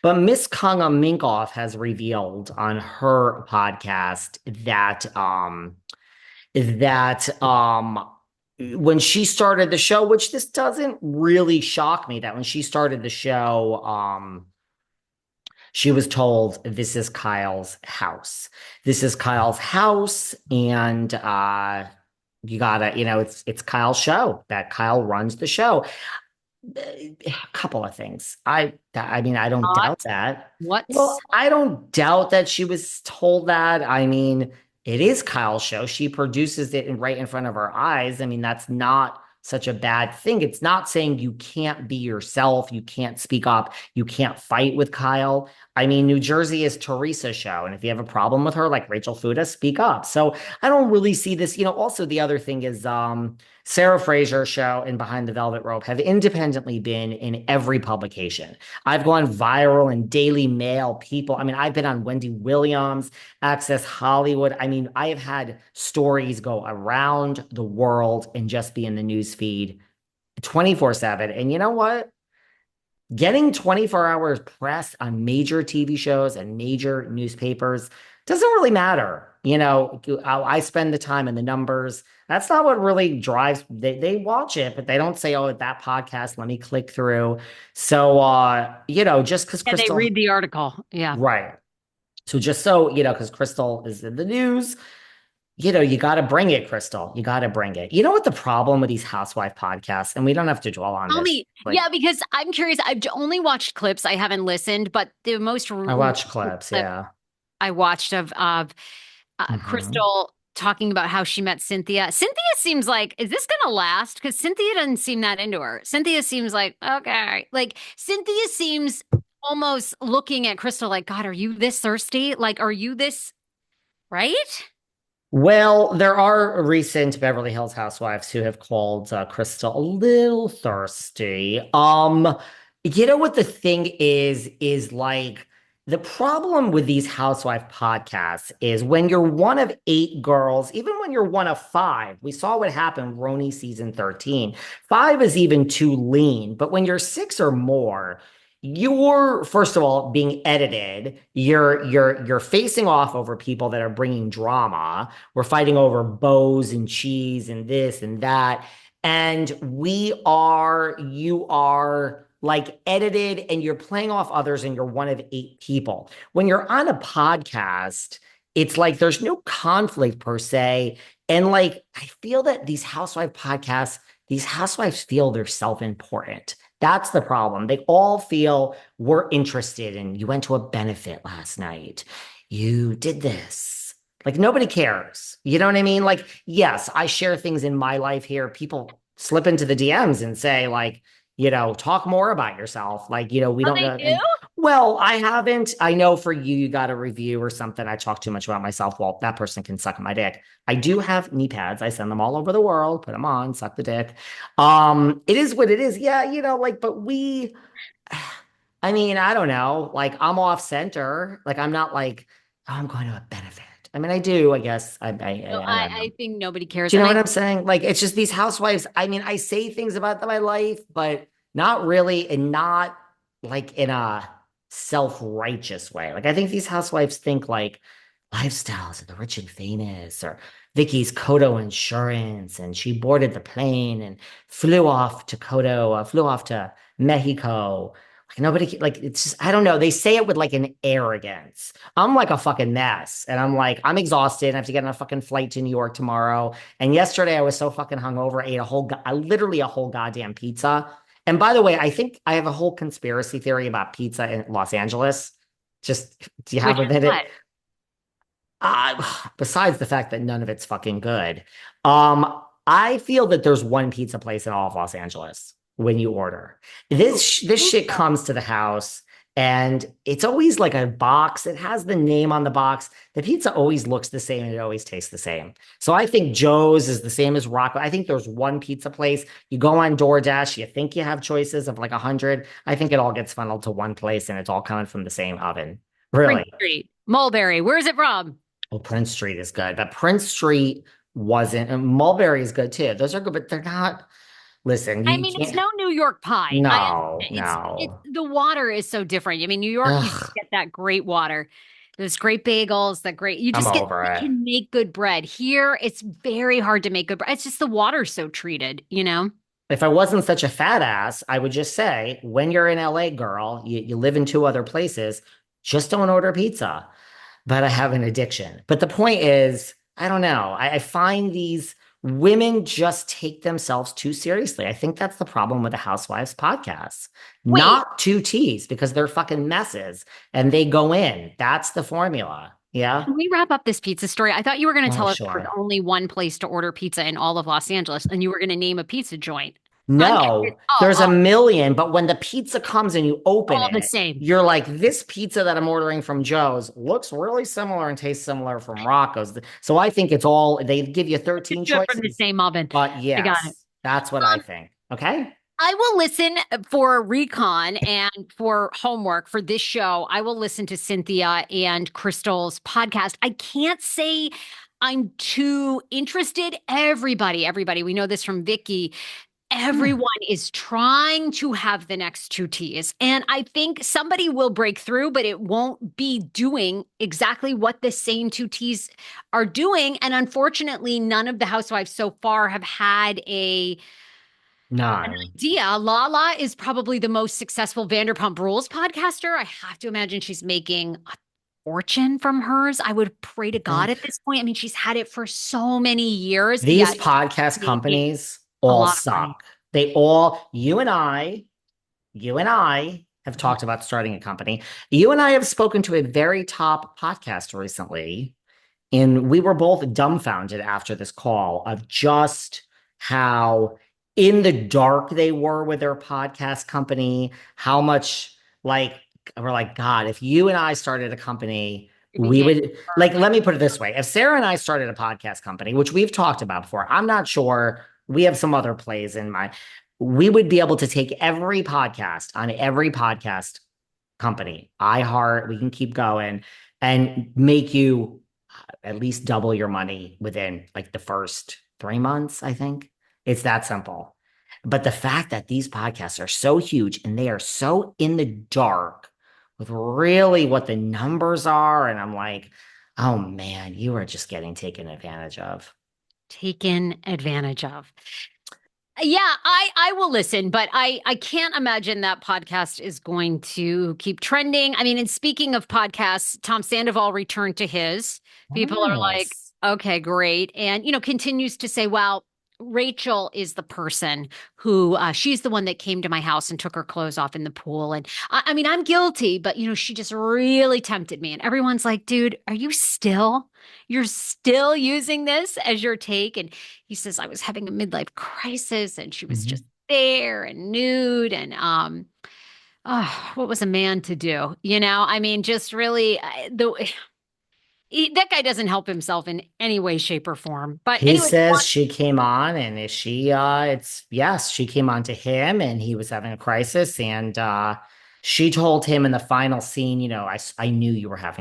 But Miss Kung Minkoff has revealed on her podcast that when she started the show, which this doesn't really shock me, that when she started the show, she was told this is Kyle's house. This is Kyle's house, and you gotta, it's Kyle's show. That Kyle runs the show. A couple of things. I mean, I don't Not doubt that. what's Well, I don't doubt that she was told that. I mean, it is Kyle's show. She produces it right in front of our eyes. I mean, that's not such a bad thing. It's not saying you can't be yourself, you can't speak up, you can't fight with Kyle. I mean, New Jersey is Teresa's show. And if you have a problem with her, like Rachel Fuda, speak up. So I don't really see this. Also the other thing is Sarah Fraser's show and Behind the Velvet Rope have independently been in every publication. I've gone viral in Daily Mail, People. I mean, I've been on Wendy Williams, Access Hollywood. I mean, I have had stories go around the world and just be in the news feed 24/7. And you know what? Getting 24 hours press on major TV shows and major newspapers doesn't really matter. I spend the time in the numbers. That's not what really drives. They watch it, but they don't say, "Oh, that podcast, let me click through." So, just because yeah, they Crystal, read the article. Yeah. right? So just so because Crystal is in the news, you got to bring it, Crystal. You got to bring it. You know what the problem with these housewife podcasts, and we don't have to dwell on Tell this. me, Like, yeah, because I'm curious. I've only watched clips. I haven't listened, but the most I recent watch clips, clip yeah. I watched of Hmm. Crystal talking about how she met Cynthia. Cynthia seems like, is this gonna last? Because Cynthia doesn't seem that into her. Cynthia seems like, okay. Like Cynthia seems almost looking at Crystal like, God, are you this thirsty? Like, are you this right? Well, there are recent Beverly Hills housewives who have called Crystal a little thirsty. You know what the thing is like the problem with these housewife podcasts is when you're one of eight girls, even when you're one of five, we saw what happened Roni season 13. Five is even too lean, but when you're six or more, you're first of all being edited. You're facing off over people that are bringing drama. We're fighting over bows and cheese and this and that. And you are like edited and you're playing off others and you're one of eight people. When you're on a podcast, it's like there's no conflict per se. And like, I feel that these housewives feel they're self-important. That's the problem. They all feel we're interested in you went to a benefit last night. You did this. Like nobody cares. You know what I mean? Like, yes, I share things in my life here. People slip into the DMs and say, like, talk more about yourself. Like, we Oh, don't they know. do? And well, I haven't. I know for you, you got a review or something. I talk too much about myself. Well, that person can suck my dick. I do have knee pads. I send them all over the world, put them on, suck the dick. It is what it is. Yeah, like, but I mean, I don't know. Like, I'm off center. Like, I'm not like, oh, I'm going to a benefit. I mean, I do, I guess. No, I don't know. I think nobody cares. Do you And know I what I'm saying? Like, it's just these housewives. I mean, I say things about my life, but not really, and not like in a self-righteous way. Like, I think these housewives think like lifestyles of the rich and famous, or Vicky's Kodo insurance, and she boarded the plane and flew off to Mexico. Like nobody, like it's just, I don't know. They say it with like an arrogance. I'm like a fucking mess, and I'm like, I'm exhausted. I have to get on a fucking flight to New York tomorrow. And yesterday I was so fucking hungover, I ate literally a whole goddamn pizza. And by the way, I think I have a whole conspiracy theory about pizza in Los Angeles. Just, do you have which a is what? minute? Besides the fact that none of it's fucking good, I feel that there's one pizza place in all of Los Angeles when you order. This shit comes to the house and it's always like a box. It has the name on the box. The pizza always looks the same and it always tastes the same. So I think Joe's is the same as Rocco. I think there's one pizza place. You go on DoorDash, you think you have choices of like 100. I think it all gets funneled to one place and it's all coming from the same oven. Prince Really. Street, Mulberry. Where is it from? Well, Prince Street is good, but Prince Street wasn't, and Mulberry is good too. Those are good, but they're not. Listen, I you mean, it's can't. no New York pie. No, It's no. the water is so different. I mean, New York, you just Ugh, get that great water, those great bagels, that great, you I'm just get, over you it. can make good bread. Here, it's very hard to make good bread. It's just the water's so treated, you know? If I wasn't such a fat ass, I would just say, when you're in LA, girl, you live in two other places, just don't order pizza. But I have an addiction. But the point is, I don't know. I find these women just take themselves too seriously. I think that's the problem with the Housewives podcasts. Wait, Not two T's because they're fucking messes and they go in. That's the formula. Yeah. can we wrap up this pizza story? I thought you were going to Oh, tell us there was sure. only one place to order pizza in all of Los Angeles, and you were going to name a pizza joint. I'm No, oh, there's a million, but when the pizza comes and you open all the it, same. you're like, this pizza that I'm ordering from Joe's looks really similar and tastes similar from Rocco's. So I think it's all, they give you 13 Do it from the choices, same oven. but I got it. yes, that's what I Um, think. Okay. I will listen for recon and for homework for this show. I will listen to Cynthia and Crystal's podcast. I can't say I'm too interested. Everybody, we know this from Vicky. Hmm. Everyone is trying to have the next two T's. And I think somebody will break through, but it won't be doing exactly what the same two T's are doing. And unfortunately, none of the housewives so far have had an No. idea. Lala is probably the most successful Vanderpump Rules podcaster. I have to imagine she's making a fortune from hers. I would pray to God Think at this point. I mean, she's had it for so many years. Yeah, these podcast making companies a all lot of money. suck. They all, you and I have talked about starting a company. You and I have spoken to a very top podcast recently. And we were both dumbfounded after this call of just how in the dark they were with their podcast company, how much like we're like, God, if you and I started a company, It'd be we game would over. like, let me put it this way. If Sarah and I started a podcast company, which we've talked about before, I'm not sure we have some other plays in mind. We would be able to take every podcast on every podcast company, iHeart, we can keep going and make you at least double your money within like the first 3 months, I think. It's that simple. But the fact that these podcasts are so huge and they are so in the dark with really what the numbers are, and I'm like, oh man, you are just getting taken advantage of. Taken advantage of. Yeah, I will listen, but I can't imagine that podcast is going to keep trending. I mean, and speaking of podcasts, Tom Sandoval returned to his. People are like, Nice. okay, great. And continues to say, well, Rachel is the person who she's the one that came to my house and took her clothes off in the pool. And I mean, I'm guilty, but she just really tempted me. And everyone's like, dude, you're still using this as your take? And he says, I was having a midlife crisis and she was Mhm. just there and nude. And oh, what was a man to do? I mean, just really that guy doesn't help himself in any way, shape, or form. But He anyway, says she came on and is she it's yes, she came on to him and he was having a crisis and she told him in the final scene, I knew you were having